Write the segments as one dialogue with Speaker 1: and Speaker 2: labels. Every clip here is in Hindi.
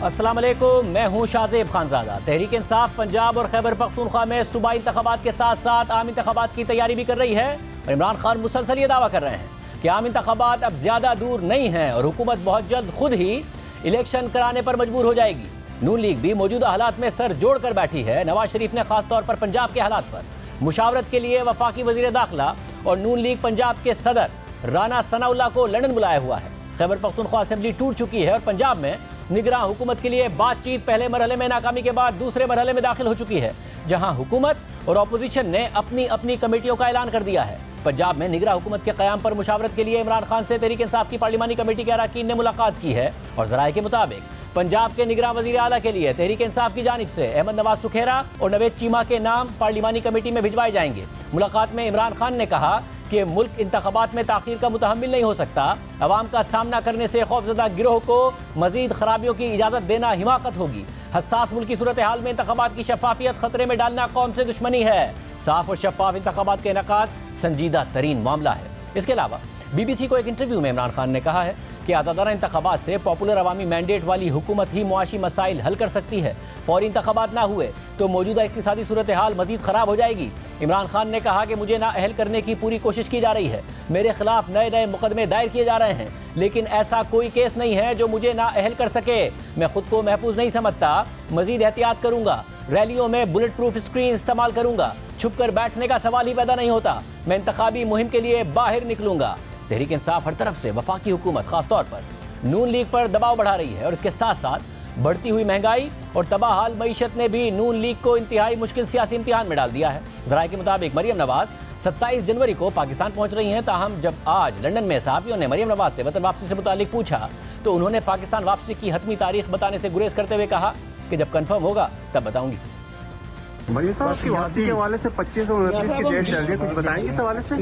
Speaker 1: अस्सलाम वालेकुम, मैं हूं शाहजेब खानजादा। तहरीक इंसाफ पंजाब और खैबर पख्तूनख्वा में सूबाई इंतखाबात के साथ साथ आम इंतखाबात की तैयारी भी कर रही है और इमरान खान मुसलसल ये दावा कर रहे हैं कि आम इंतखाबात अब ज़्यादा दूर नहीं हैं और हुकूमत बहुत जल्द खुद ही इलेक्शन कराने पर मजबूर हो जाएगी। नून लीग भी मौजूदा हालात में सर जोड़ कर बैठी है। नवाज शरीफ ने खासतौर पर पंजाब के हालात पर मुशावरत के लिए वफाकी वजीर दाखिला और नून लीग पंजाब के सदर राना सनाउल्लाह को लंदन बुलाया हुआ है। खैबर पख्तूनख्वा असेंबली टूट चुकी है और पंजाब में निगरान हुकूमत के लिए बातचीत पहले मरहले में नाकामी के बाद दूसरे मरहले में दाखिल हो चुकी है, जहां हुकूमत और अपोजिशन ने अपनी अपनी कमेटियों का ऐलान कर दिया है। पंजाब में निगरान हुकूमत के क़याम पर मुशावरत के लिए इमरान खान से तहरीक इंसाफ की पार्लिमानी कमेटी के अरकान ने मुलाकात की है और ज़राए के मुताबिक पंजाब के निगरान वज़ीर आला के लिए तहरीक इंसाफ की जानिब से अहमद नवाज सुखेरा और नवेद चीमा के नाम पार्लिमानी कमेटी में भिजवाए जाएंगे। मुलाकात में इमरान खान ने कहा कि मुल्क इंतखाबात में ताख़ीर का मुतहम्मिल नहीं हो सकता। अवाम का सामना करने से खौफजदा गिरोह को मजीद खराबियों की इजाज़त देना हिमाकत होगी। हसास मुल्की सूरत हाल में इंतखाबात की शफाफियत खतरे में डालना कौम से दुश्मनी है। साफ और शफाफ इंतखाबात के इनेकाद संजीदा तरीन मामला है। इसके अलावा BBC को एक इंटरव्यू में इमरान खान ने कहा है कि आज़ादाना इंतखाबात से पॉपुलर अवामी मैंडेट वाली हुकूमत ही मुआशी मसाइल हल कर सकती है। फौरी इंतखाबात ना हुए तो मौजूदा इक्तिसादी सूरत हाल मजीद ख़राब हो जाएगी। इमरान खान ने कहा कि मुझे नाअहल करने की पूरी कोशिश की जा रही है। मेरे खिलाफ नए नए मुकदमे दायर किए जा रहे हैं, लेकिन ऐसा कोई केस नहीं है जो मुझे नाअहल कर सके। मैं खुद को महफूज नहीं समझता, मजीद एहतियात करूँगा। रैलियों में बुलेट प्रूफ स्क्रीन इस्तेमाल करूँगा। छुप कर बैठने का सवाल ही पैदा नहीं होता। मैं इंतखाबी मुहिम के लिए बाहर निकलूँगा। तहरीक इंसाफ हर तरफ से वफाकी हुकूमत खासतौर पर नून लीग पर दबाव बढ़ा रही है और इसके साथ साथ बढ़ती हुई महंगाई और तबाहाल मईशत ने भी नून लीग को इंतहाई मुश्किल सियासी इम्तिहान में डाल दिया है। ज़राए के मुताबिक मरियम नवाज 27 जनवरी को पाकिस्तान पहुंच रही हैं। ताहम जब आज लंदन में सहाफ़ियों ने मरियम नवाज से वतन वापसी से मुतालिक पूछा तो उन्होंने पाकिस्तान वापसी की हतमी तारीख बताने से गुरेज करते हुए कहा कि जब कन्फर्म होगा तब बताऊंगी।
Speaker 2: मरियम साहब आपकी वापसी के हवाले से 25 और 29 की डेट चल रही है, कुछ बताएंगे इस हवाले से?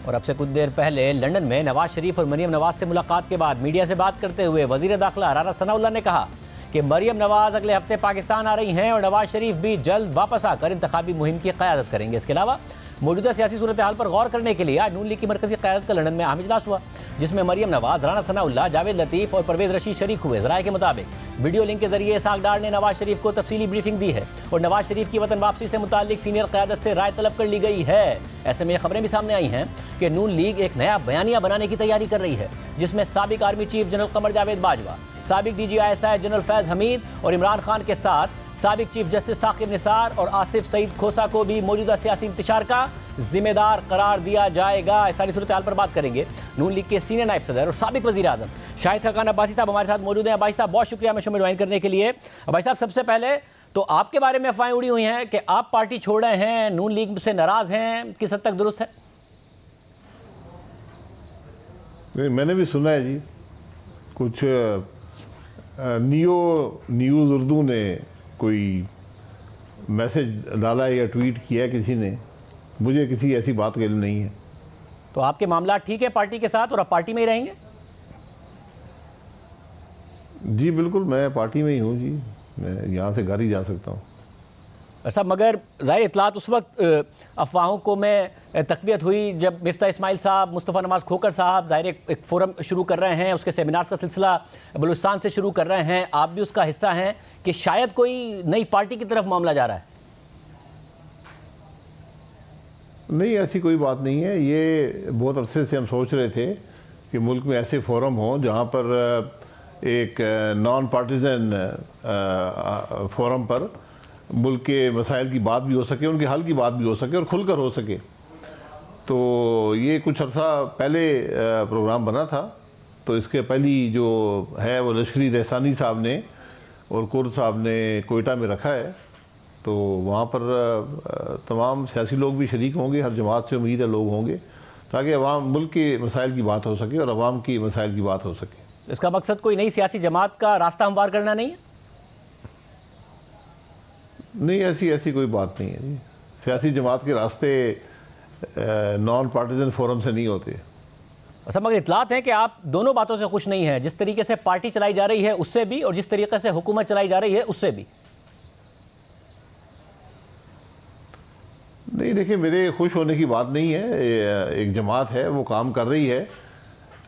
Speaker 1: और अब से कुछ देर पहले लंदन में नवाज शरीफ और मरियम नवाज से मुलाकात के बाद मीडिया से बात करते हुए वजीर दाखिला राना सनाउल्लाह ने कहा कि मरियम नवाज अगले हफ्ते पाकिस्तान आ रही हैं और नवाज शरीफ भी जल्द वापस आकर इंतखाबी मुहिम की क़यादत करेंगे। इसके अलावा मौजूदा सियासी सूरत हाल पर गौर करने के लिए आज नून लीग की मरकजी क़यादत का लंदन में अहम इजलास हुआ, जिसमें मरियम नवाज, राना सनाउल्लाह, जावेद लतीफ़ और परवेज़ रशीद शरीक हुए। ज़राए के मुताबिक वीडियो लिंक के जरिए सागडार ने नवाज शरीफ को तफसीली ब्रीफिंग दी है और नवाज शरीफ की वतन वापसी से मुतालिक सीनियर क़यादत से राय तलब कर ली गई है। ऐसे में खबरें भी सामने आई हैं कि नून लीग एक नया बयानिया बनाने की तैयारी कर रही है, जिसमें साबिक army chief general Qamar Javed Bajwa, साबिक DGI जनरल फैज़ हमीद और इमरान खान के साथ साबिक चीफ जस्टिस साकिब निसार और आसिफ सईद खोसा को भी मौजूदा सियासी इंतशार का जिम्मेदार करार दिया जाएगा। इस सारी सूरत हाल पर बात करेंगे नून लीग के सीनियर नायब सदर और साबिक वज़ीर आज़म शाहिद खान अब्बासी साहब हमारे साथ मौजूद हैं। अब्बासी साहब बहुत शुक्रिया हमें शो में ज्वाइन करने के लिए। अब्बासी साहब सबसे पहले तो आपके बारे में अफवाहें उड़ी हुई हैं कि आप पार्टी छोड़ रहे हैं, नून लीग से नाराज़ हैं, किस हद तक दुरुस्त है?
Speaker 3: नहीं, मैंने भी सुना है जी, कुछ नियो न्यूज़ उर्दू ने कोई मैसेज डाला है या ट्वीट किया है किसी ने, मुझे किसी ऐसी बात का इल्म नहीं है।
Speaker 1: तो आपके मामला ठीक है पार्टी के साथ और आप पार्टी में ही रहेंगे?
Speaker 3: जी बिल्कुल, मैं पार्टी में ही हूँ जी, मैं यहाँ से घर ही जा सकता हूँ।
Speaker 1: साहब मगर ज़ाहिर इतलात उस वक्त अफवाहों को में तक़वियत हुई जब मिफ्ता इस्माइल साहब, मुस्तफ़ा नवाज़ खोकर साहब ज़ाहिर एक फ़ोरम शुरू कर रहे हैं, उसके सेमिनार्स का सिलसिला बलूचिस्तान से शुरू कर रहे हैं, आप भी उसका हिस्सा हैं, कि शायद कोई नई पार्टी की तरफ मामला जा रहा है।
Speaker 3: नहीं, ऐसी कोई बात नहीं है। ये बहुत अरसे से हम सोच रहे थे कि मुल्क में ऐसे फोरम हों जहाँ पर एक नॉन पार्टीजन फोरम पर मुल्क के मसाइल की बात भी हो सके, उनके हल की बात भी हो सके और खुलकर हो सके। तो ये कुछ अर्सा पहले प्रोग्राम बना था, तो इसके पहली जो है वो लश्करी रहसानी साहब ने और कुर साहब ने कोयटा में रखा है। तो वहाँ पर तमाम सियासी लोग भी शरीक होंगे, हर जमात से उम्मीद है लोग होंगे, ताकि अवाम मुल्क के मसाइल की बात हो सके और अवाम की मसाइल की बात हो सके।
Speaker 1: इसका मकसद कोई नई सियासी जमात का रास्ता हमवार करना नहीं है?
Speaker 3: नहीं, ऐसी कोई बात नहीं है जी। सियासी जमात के रास्ते नॉन पार्टीजन फोरम से नहीं होते।
Speaker 1: अच्छा, मगर इतलात है कि आप दोनों बातों से खुश नहीं हैं, जिस तरीके से पार्टी चलाई जा रही है उससे भी और जिस तरीके से हुकूमत चलाई जा रही है उससे भी।
Speaker 3: नहीं देखिए, मेरे खुश होने की बात नहीं है। एक जमात है, वो काम कर रही है।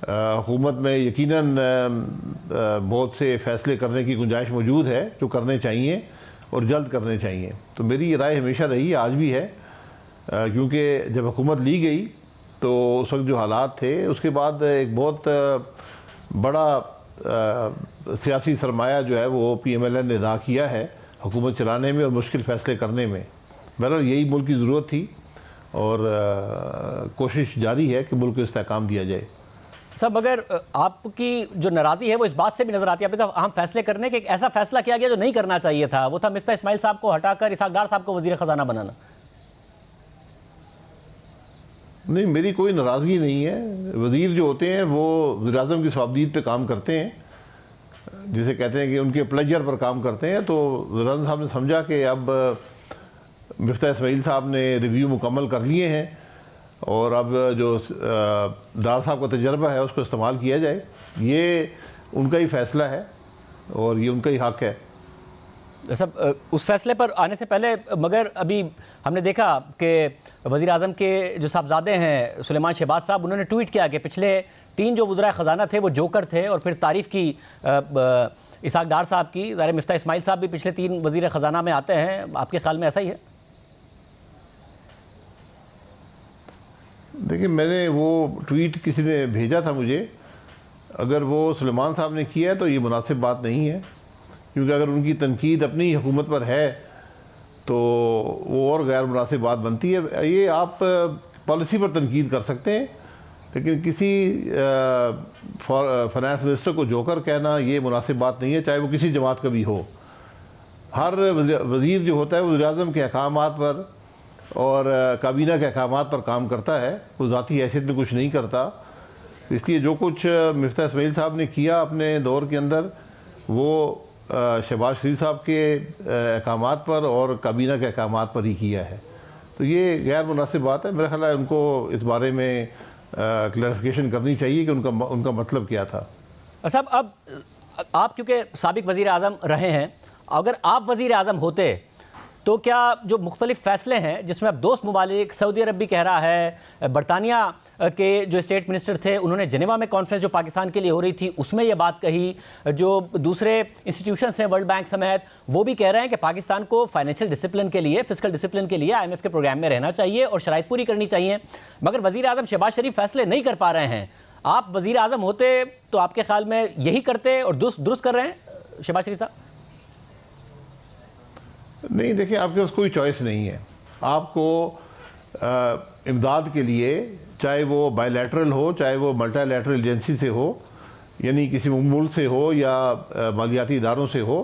Speaker 3: हुकूमत में यकीनन बहुत से फ़ैसले करने की गुंजाइश मौजूद है जो करने चाहिए और जल्द करने चाहिए। तो मेरी ये राय हमेशा रही, आज भी है, क्योंकि जब हुकूमत ली गई तो उस वक्त जो हालात थे उसके बाद एक बहुत बड़ा सियासी सरमाया जो है वो PMLN ने अदा किया है हुकूमत चलाने में और मुश्किल फ़ैसले करने में। बहरहाल यही मुल्क की ज़रूरत थी और कोशिश जारी है कि मुल्क को इस्तेहकाम दिया जाए।
Speaker 1: सब अगर आपकी जो नाराज़ी है वो इस बात से भी नजर आती है, आपने कहा अहम फैसले करने के, एक ऐसा फैसला किया गया जो नहीं करना चाहिए था, वो था मिफ्ता इस्माइल साहब को हटाकर इसहाक डार साहब को वज़ीर ख़जाना बनाना।
Speaker 3: नहीं, मेरी कोई नाराज़गी नहीं है। वज़ीर जो होते हैं वो वज़ीर-ए-आज़म की सवाबदीद पे काम करते हैं, जिसे कहते हैं कि उनके प्लेजर पर काम करते हैं। तो वज़ीर-ए-आज़म साहब ने समझा कि अब मिफ्ता इस्माइल साहब ने रिव्यू मुकम्मल कर लिए हैं और अब जो डार साहब का तजर्बा है उसको इस्तेमाल किया जाए। ये उनका ही फ़ैसला है और ये उनका ही हक़ है।
Speaker 1: सब उस फैसले पर आने से पहले मगर अभी हमने देखा कि वज़ीर आज़म के जो साहबजादे हैं सुलेमान शहबाज साहब, उन्होंने ट्वीट किया कि पिछले 3 जो वज़राए ख़जाना थे वो जोकर थे, और फिर तारीफ़ की इसहाक डार साहब की। ज़ाहिर मिफ्ता इस्माइल साहब भी पिछले 3 वज़ीर ख़जाना में आते हैं, आपके ख्याल में ऐसा ही है?
Speaker 3: देखिए, मैंने वो ट्वीट किसी ने भेजा था मुझे, अगर वो सुलेमान साहब ने किया है तो ये मुनासिब बात नहीं है, क्योंकि अगर उनकी तनकीद अपनी हुकूमत पर है तो वो और गैर मुनासिब बात बनती है। ये आप पॉलिसी पर तनकीद कर सकते हैं, लेकिन किसी फाइनेंस मिनिस्टर को जोकर कहना ये मुनासिब बात नहीं है, चाहे वो किसी जमात का भी हो। हर वज़ीर जो होता है वो वज़ीर-ए-आज़म के अहकामात पर और काबीना के अहकामात पर काम करता है, वो ज़ाती हैसियत में कुछ नहीं करता। इसलिए जो कुछ मिफ्ता इस्माइल साहब ने किया अपने दौर के अंदर, वो शहबाज शरीफ साहब के अहकामात पर और काबीना के अहकामात पर ही किया है। तो ये गैर मुनासिब बात है। मेरा ख्याल है उनको इस बारे में क्लैरिफिकेशन करनी चाहिए कि उनका मतलब क्या था।
Speaker 1: साहब, अब आप क्योंकि साबिक वज़ीर आज़म रहे हैं, अगर आप वज़ीर आज़म होते तो क्या जो मुख्तलिफ फ़ैसले हैं जिसमें अब दोस्त ममालिक, सऊदी अरब भी कह रहा है, बरतानिया के जो स्टेट मिनिस्टर थे उन्होंने जनेवा में कॉन्फ्रेंस जो पाकिस्तान के लिए हो रही थी उसमें ये बात कही, जो दूसरे इंस्टीट्यूशंस हैं वर्ल्ड बैंक समेत वो भी कह रहे हैं कि पाकिस्तान को फाइनेंशियल डिसिप्लिन के लिए, फिजिकल डिसिप्लिन के लिए IMF के प्रोग्राम में रहना चाहिए और शराइत पूरी करनी चाहिए, मगर वज़ीर आज़म शहबाज शरीफ फ़ैसले नहीं कर पा रहे हैं। आप वज़ीर आज़म होते तो आपके ख्याल में यही करते और दुरुस्त कर रहे हैं शहबाज शरीफ साहब?
Speaker 3: नहीं, देखिए, आपके पास कोई चॉइस नहीं है। आपको इमदाद के लिए, चाहे वो बायलैटरल हो चाहे वो मल्टीलैटरल एजेंसी से हो, यानी किसी मुल्क से हो या मालियाती इदारों से हो,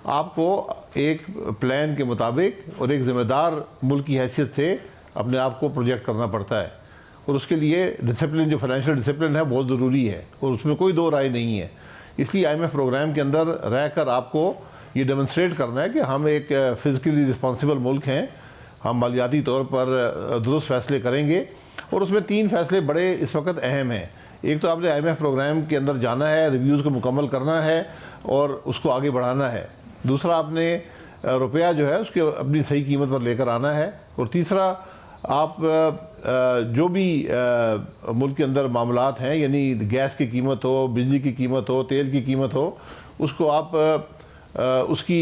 Speaker 3: आपको एक प्लान के मुताबिक और एक ज़िम्मेदार मुल्क की हैसियत से अपने आप को प्रोजेक्ट करना पड़ता है। और उसके लिए डिसिप्लिन, जो फाइनेंशियल डिसिप्लिन है, बहुत ज़रूरी है और उसमें कोई दो राय नहीं है। इसलिए IMF प्रोग्राम के अंदर रहकर आपको ये डेमोन्स्ट्रेट करना है कि हम एक फ़िज़िकली रिस्पॉन्सिबल मुल्क हैं, हम मालियाती तौर पर दुरुस्त फ़ैसले करेंगे। और उसमें 3 फ़ैसले बड़े इस वक्त अहम हैं। एक तो आपने IMF प्रोग्राम के अंदर जाना है, रिव्यूज़ को मुकम्मल करना है और उसको आगे बढ़ाना है। दूसरा, आपने रुपया जो है उसके अपनी सही कीमत पर लेकर आना है। और तीसरा, आप जो भी मुल्क के अंदर मामलात हैं, यानी गैस की कीमत हो, बिजली की कीमत हो, तेल की कीमत हो, उसको आप उसकी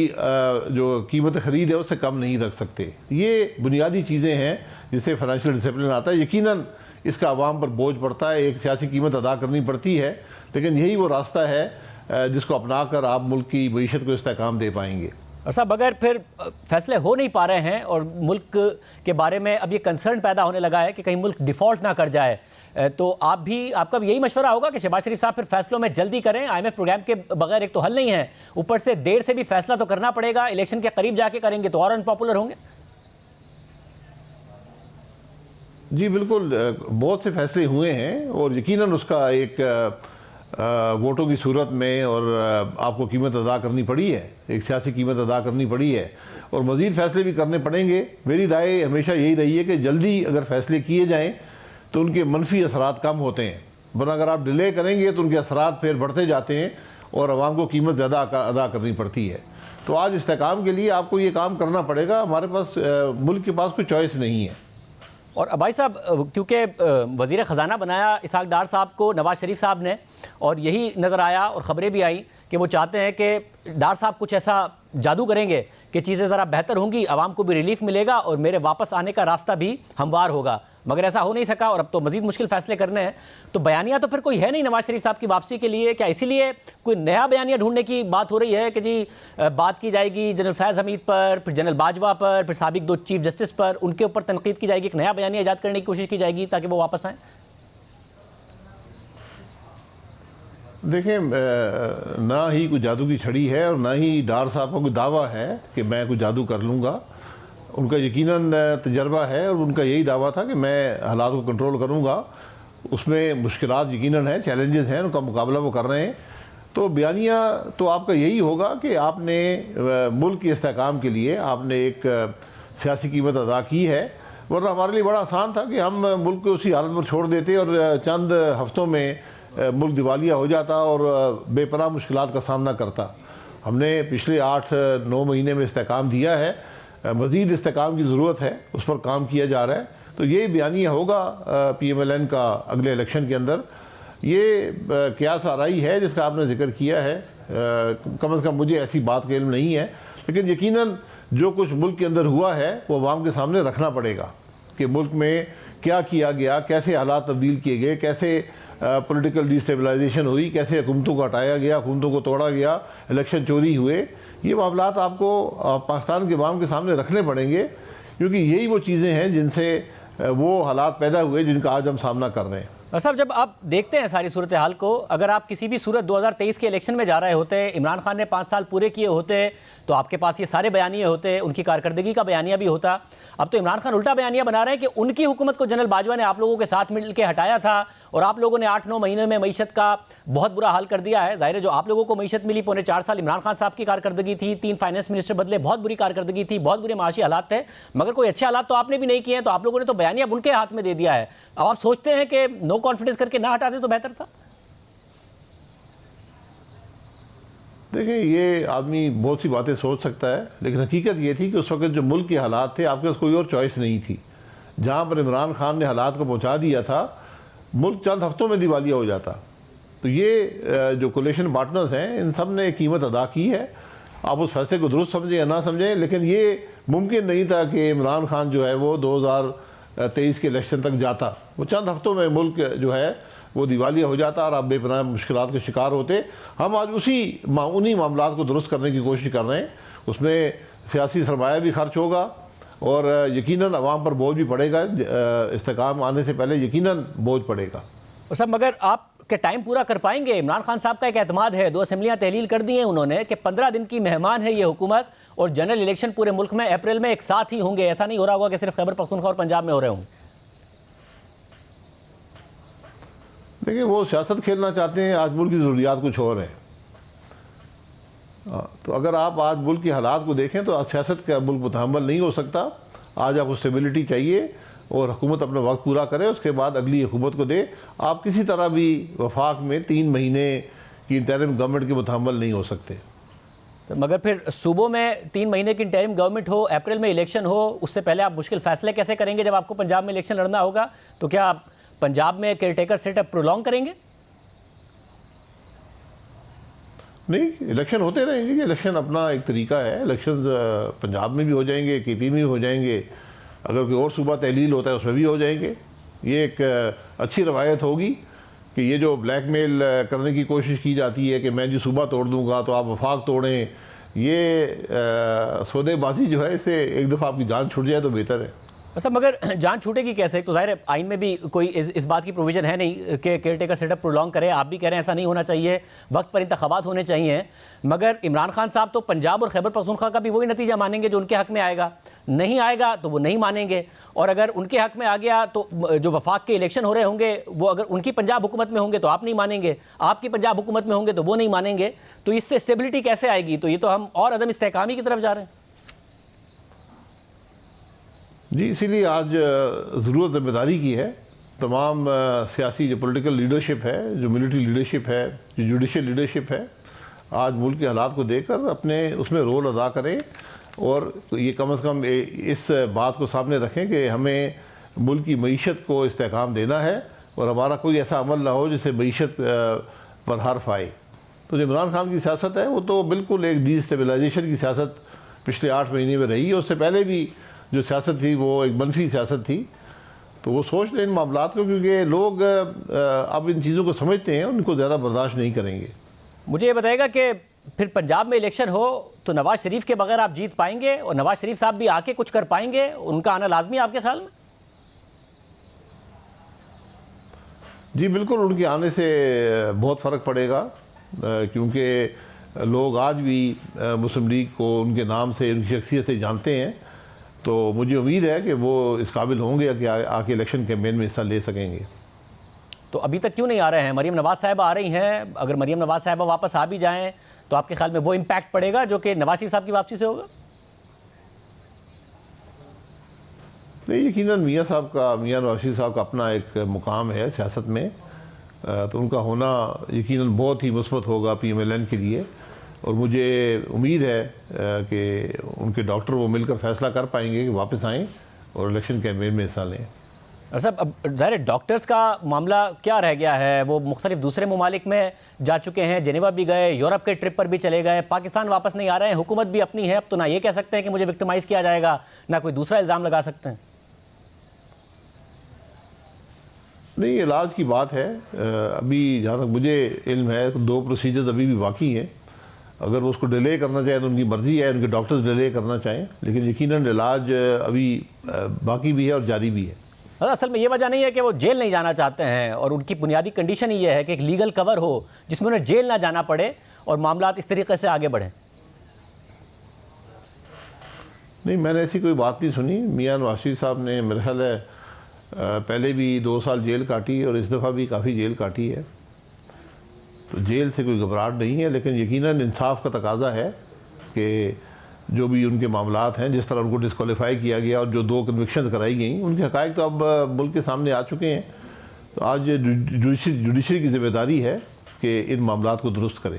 Speaker 3: जो कीमत ख़रीद है उससे कम नहीं रख सकते। ये बुनियादी चीज़ें हैं जिससे फाइनेंशियल डिसिप्लिन आता है। यकीनन इसका आवाम पर बोझ पड़ता है, एक सियासी कीमत अदा करनी पड़ती है, लेकिन यही वो रास्ता है जिसको अपना कर आप मुल्क की मईशत को इस्तेहकाम दे पाएंगे।
Speaker 1: और साहब, अगर फिर फैसले हो नहीं पा रहे हैं और मुल्क के बारे में अब ये कंसर्न पैदा होने लगा है कि कहीं मुल्क डिफ़ॉल्ट ना कर जाए, तो आपका भी यही मशवरा होगा कि शहबाज शरीफ साहब फिर फैसलों में जल्दी करें? IMF प्रोग्राम के बगैर एक तो हल नहीं है, ऊपर से देर से भी फैसला तो करना पड़ेगा, इलेक्शन के करीब जाके करेंगे तो और अनपॉपुलर होंगे।
Speaker 3: जी बिल्कुल, बहुत से फैसले हुए हैं और यकीनन उसका एक वोटों की सूरत में और आपको कीमत अदा करनी पड़ी है, एक सियासी कीमत अदा करनी पड़ी है और मज़ीद फ़ैसले भी करने पड़ेंगे। मेरी राय हमेशा यही रही है कि जल्दी अगर फ़ैसले किए जाएं तो उनके मनफी असरात कम होते हैं, वरना अगर आप डिले करेंगे तो उनके असरात फिर बढ़ते जाते हैं और आवाम को कीमत ज़्यादा अदा करनी पड़ती है। तो आज इस्तेहकाम के लिए आपको ये काम करना पड़ेगा। हमारे पास, मुल्क के पास कोई चॉइस नहीं है।
Speaker 1: और भाई साहब, क्योंकि वज़ीर ख़जाना बनाया इसहाक डार साहब को नवाज़ शरीफ साहब ने, और यही नज़र आया और ख़बरें भी आई कि वो चाहते हैं कि डार साहब कुछ ऐसा जादू करेंगे कि चीज़ें ज़रा बेहतर होंगी, आवाम को भी रिलीफ मिलेगा और मेरे वापस आने का रास्ता भी हमवार होगा। मगर ऐसा हो नहीं सका और अब तो मज़ीद मुश्किल फ़ैसले करने हैं। तो बयानिया तो फिर कोई है नहीं नवाज़ शरीफ साहब की वापसी के लिए, क्या इसीलिए कोई नया बयानिया ढूंढने की बात हो रही है कि जी बात की जाएगी जनरल फैज़ हमीद पर, फिर जनरल बाजवा पर, फिर साबिक 2 चीफ जस्टिस पर, उनके ऊपर तनकीद की जाएगी, एक नया बयानिया ईजाद करने की कोशिश की जाएगी ताकि वो वापस आएँ?
Speaker 3: देखिए, ना ही कोई जादू की छड़ी है और ना ही डार साहब का कोई दावा है कि मैं कुछ जादू कर लूँगा। उनका यकीनन तजर्बा है और उनका यही दावा था कि मैं हालात को कंट्रोल करूँगा। उसमें मुश्किलात यकीनन हैं, चैलेंजेस हैं, उनका मुकाबला वो कर रहे हैं। तो बयानिया तो आपका यही होगा कि आपने मुल्क के इस्तेहकाम के लिए आपने एक सियासी कीमत अदा की है, वरना हमारे लिए बड़ा आसान था कि हम मुल्क को उसी हालत पर छोड़ देते और चंद हफ्तों में मुल्क दिवालिया हो जाता और बेपनाह मुश्किलात का सामना करता। हमने पिछले 8-9 महीने में इस्तेहकाम दिया है, मज़ीद इस्तेहकाम की ज़रूरत है, उस पर काम किया जा रहा है। तो ये बयानिया होगा PMLN का अगले इलेक्शन के अंदर। ये क़यास आराई है जिसका आपने जिक्र किया है, कम से कम मुझे ऐसी बात का इल्म नहीं है, लेकिन यकीनन जो कुछ मुल्क के अंदर हुआ है वो अवाम के सामने रखना पड़ेगा कि मुल्क में क्या किया गया, कैसे हालात तब्दील किए गए, कैसे पॉलिटिकल डिस्टेबलाइजेशन हुई, कैसे हुकूमतों को हटाया गया, हुकूमतों को तोड़ा गया, इलेक्शन चोरी हुए। ये मामलात आपको पाकिस्तान के अवाम के सामने रखने पड़ेंगे, क्योंकि यही वो चीज़ें हैं जिनसे वो हालात पैदा हुए जिनका आज हम सामना कर रहे हैं।
Speaker 1: और साहब, जब आप देखते हैं सारी सूरत हाल को, अगर आप किसी भी सूरत 2023 के इलेक्शन में जा रहे होते, इमरान खान ने 5 साल पूरे किए होते, तो आपके पास ये सारे बयानिए होते, उनकी कारकर्दगी का बयानिया भी होता। अब तो इमरान खान उल्टा बयानिया बना रहे हैं कि उनकी हुकूमत को जनरल बाजवा ने आप लोगों के साथ मिल के हटाया था और आप लोगों ने 8-9 महीने में मईशत का बहुत बुरा हाल कर दिया है। ज़ाहिर है जो आप लोगों को मईशत मिली, 4.25 साल इमरान खान साहब की कारकर्दगी थी, 3 फाइनेंस मिनिस्टर बदले, बहुत बुरी कारकर्दगी थी, बहुत बुरे माशी हालात थे, मगर कोई अच्छे हालात तो आपने भी नहीं किए हैं। तो आप लोगों ने तो बयानिया उनके हाथ में दे दिया है। अब आप सोचते हैं कि नो कॉन्फिडेंस करके ना हटाते तो बेहतर था?
Speaker 3: देखिए, ये आदमी बहुत सी बातें सोच सकता है, लेकिन हकीकत ये थी कि उस वक्त जो मुल्क के हालात थे, आपके पास कोई और चॉइस नहीं थी। जहाँ पर इमरान खान ने हालात को पहुँचा दिया था, मुल्क चंद हफ्तों में दिवालिया हो जाता। तो ये जो कोलिशन पार्टनर्स हैं, इन सब ने कीमत अदा की है। आप उस फैसले को दुरुस्त समझें या ना समझें, लेकिन ये मुमकिन नहीं था कि इमरान खान जो है वो 2023 के इलेक्शन तक जाता। वो चंद हफ्तों में मुल्क जो है वो दिवालिया हो जाता और आप बेपनाह मुश्किलात के शिकार होते। हम आज उन्हीं मामलात को दुरुस्त करने की कोशिश कर रहे हैं। उसमें सियासी सरमाया भी खर्च होगा और यकीनन अवाम पर बोझ भी पड़ेगा। इस्तेकाम आने से पहले यकीनन बोझ पड़ेगा।
Speaker 1: और सब, मगर आप के टाइम पूरा कर पाएंगे? इमरान खान साहब का एक एतमाद है, 2 असेंबलियां तहलील कर दी हैं उन्होंने कि 15 दिन की मेहमान है ये हुकूमत और जनरल इलेक्शन पूरे मुल्क में अप्रैल में एक साथ ही होंगे। ऐसा नहीं हो रहा होगा कि सिर्फ खैबर पख्तूनख्वा और पंजाब में हो रहे होंगे।
Speaker 3: देखिए, वो सियासत खेलना चाहते हैं। आज मुल्क की ज़रूरियात कुछ और हैं। तो अगर आप आज मुल्क के हालात को देखें तो सियासत का मुल्क मुतहम्मल नहीं हो सकता। आज आपको स्टेबिलिटी चाहिए और हुकूमत अपना वक्त पूरा करे, उसके बाद अगली हुकूमत को दे। आप किसी तरह भी वफाक में 3 महीने की इंटरिम गवर्नमेंट के मुतहम्मल नहीं हो सकते।
Speaker 1: मगर फिर सूबों में 3 महीने की इंटरिम गवर्नमेंट हो, अप्रैल में इलेक्शन हो, उससे पहले आप मुश्किल फैसले कैसे करेंगे? जब आपको पंजाब में इलेक्शन लड़ना होगा तो क्या आप पंजाब में केयरटेकर सेटअप प्रोलॉन्ग करेंगे?
Speaker 3: नहीं, इलेक्शन होते रहेंगे। इलेक्शन अपना एक तरीका है। इलेक्शन पंजाब में भी हो जाएंगे, KP में भी हो जाएंगे, अगर कोई और सूबा तहलील होता है उसमें भी हो जाएंगे। ये एक अच्छी रवायत होगी कि ये जो ब्लैकमेल करने की कोशिश की जाती है कि मैं जी सूबा तोड़ दूंगा तो आप वफाक तोड़ें, ये सौदेबाजी जो है, इससे एक दफ़ा आपकी जान छूट जाए तो बेहतर है।
Speaker 1: सब, मगर जान छूटेगी कैसे? तो जाहिर है आइन में भी कोई इस बात की प्रोविज़न है नहीं कि केयरटेकर सेटअप प्रोलॉन्ग करे। आप भी कह रहे हैं ऐसा नहीं होना चाहिए, वक्त पर इंतखाबात होने चाहिए। मगर इमरान खान साहब तो पंजाब और खैबर पख्तूनख्वा का भी वही नतीजा मानेंगे जो उनके हक़ में आएगा। नहीं आएगा तो वो नहीं मानेंगे, और अगर उनके हक़ में आ गया तो जो वफाक के इलेक्शन हो रहे होंगे वो अगर उनकी पंजाब हुकूमत में होंगे तो आप नहीं मानेंगे, आपकी पंजाब हुकूमत में होंगे तो वो नहीं मानेंगे। तो इससे स्टेबिलिटी कैसे आएगी? तो ये तो हम और अदम इस्तेहकामी की तरफ जा रहे हैं।
Speaker 3: जी, इसीलिए आज ज़रूरत ज़िम्मेदारी की है। तमाम सियासी जो पॉलिटिकल लीडरशिप है, जो मिलिट्री लीडरशिप है, जो जुडिशल लीडरशिप है, आज मुल्क के हालात को देखकर अपने उसमें रोल अदा करें और ये कम से कम इस बात को सामने रखें कि हमें मुल्क की मईशत को इस्तेहकाम देना है और हमारा कोई ऐसा अमल ना हो जिससे मईशत पर हर्फ आए। तो जो इमरान खान की सियासत है वो तो बिल्कुल एक डिस्टेबलाइजेशन की सियासत पिछले 8 महीने में रही है। उससे पहले भी जो सियासत थी वो एक मनफी सियासत थी। तो वो सोच लें इन मामलात को, क्योंकि लोग अब इन चीज़ों को समझते हैं, उनको ज़्यादा बर्दाश्त नहीं करेंगे।
Speaker 1: मुझे ये बताएगा कि फिर पंजाब में इलेक्शन हो तो नवाज शरीफ के बगैर आप जीत पाएंगे और नवाज शरीफ साहब भी आके कुछ कर पाएंगे? उनका आना लाजमी है आपके ख्याल में?
Speaker 3: जी बिल्कुल, उनके आने से बहुत फ़र्क पड़ेगा, क्योंकि लोग आज भी मुस्लिम लीग को उनके नाम से, उनकी शख्सियत से जानते हैं। तो मुझे उम्मीद है कि वो इस काबिल होंगे कि आके इलेक्शन कैंपेन में हिस्सा ले सकेंगे।
Speaker 1: तो अभी तक क्यों नहीं आ रहे हैं? मरीम नवाज साहब आ रही हैं, अगर मरीम नवाज साहब वापस आ भी जाएं तो आपके ख्याल में वो इम्पैक्ट पड़ेगा जो कि नवाज शरीफ साहब की वापसी से होगा?
Speaker 3: नहीं, यकीनन मियाँ नवाज शरीफ साहब का अपना एक मुकाम है सियासत में, तो उनका होना यकीनन बहुत ही मुस्बत होगा PMLN के लिए। और मुझे उम्मीद है कि उनके डॉक्टर वो मिलकर फैसला कर पाएंगे कि वापस आएँ और इलेक्शन कैंपेन में हिस्सा लें।
Speaker 1: और साहब अब ज़ाहिर डॉक्टर्स का मामला क्या रह गया है? वो मुख्तलिफ दूसरे ममालिक में जा चुके हैं, जेनेवा भी गए, यूरोप के ट्रिप पर भी चले गए, पाकिस्तान वापस नहीं आ रहे हैं। हुकूमत भी अपनी है, अब तो ना ये कह सकते हैं कि मुझे विक्टिमाइज़ किया जाएगा, ना कोई दूसरा इल्ज़ाम लगा सकते हैं।
Speaker 3: नहीं, इलाज की बात है। अभी जहाँ तक मुझे इल्म है 2 प्रोसीजर्स अभी भी बाकी हैं। अगर वो उसको डिले करना चाहें तो उनकी मर्ज़ी है, उनके डॉक्टर्स डिले करना चाहें, लेकिन यकीनन इलाज अभी बाकी भी है और जारी भी है।
Speaker 1: असल में ये वजह नहीं है कि वो जेल नहीं जाना चाहते हैं, और उनकी बुनियादी कंडीशन ही ये है कि एक लीगल कवर हो जिसमें उन्हें जेल ना जाना पड़े और मामला इस तरीके से आगे बढ़े।
Speaker 3: नहीं, मैंने ऐसी कोई बात नहीं सुनी। मियाँ नवाज शरीफ साहब ने मेरे ख्याल है पहले भी 2 साल जेल काटी और इस दफ़ा भी काफ़ी जेल काटी है। तो जेल से कोई घबराहट नहीं है, लेकिन यकीनन इंसाफ का तकाजा है कि जो भी उनके मामलात हैं, जिस तरह उनको डिस्क्वालीफाई किया गया और जो 2 कन्विक्शंस कराई गई, उनके हक़ाइक़ तो अब मुल्क के सामने आ चुके हैं। तो आज जुडिशरी की ज़िम्मेदारी है कि इन मामलात को दुरुस्त करे।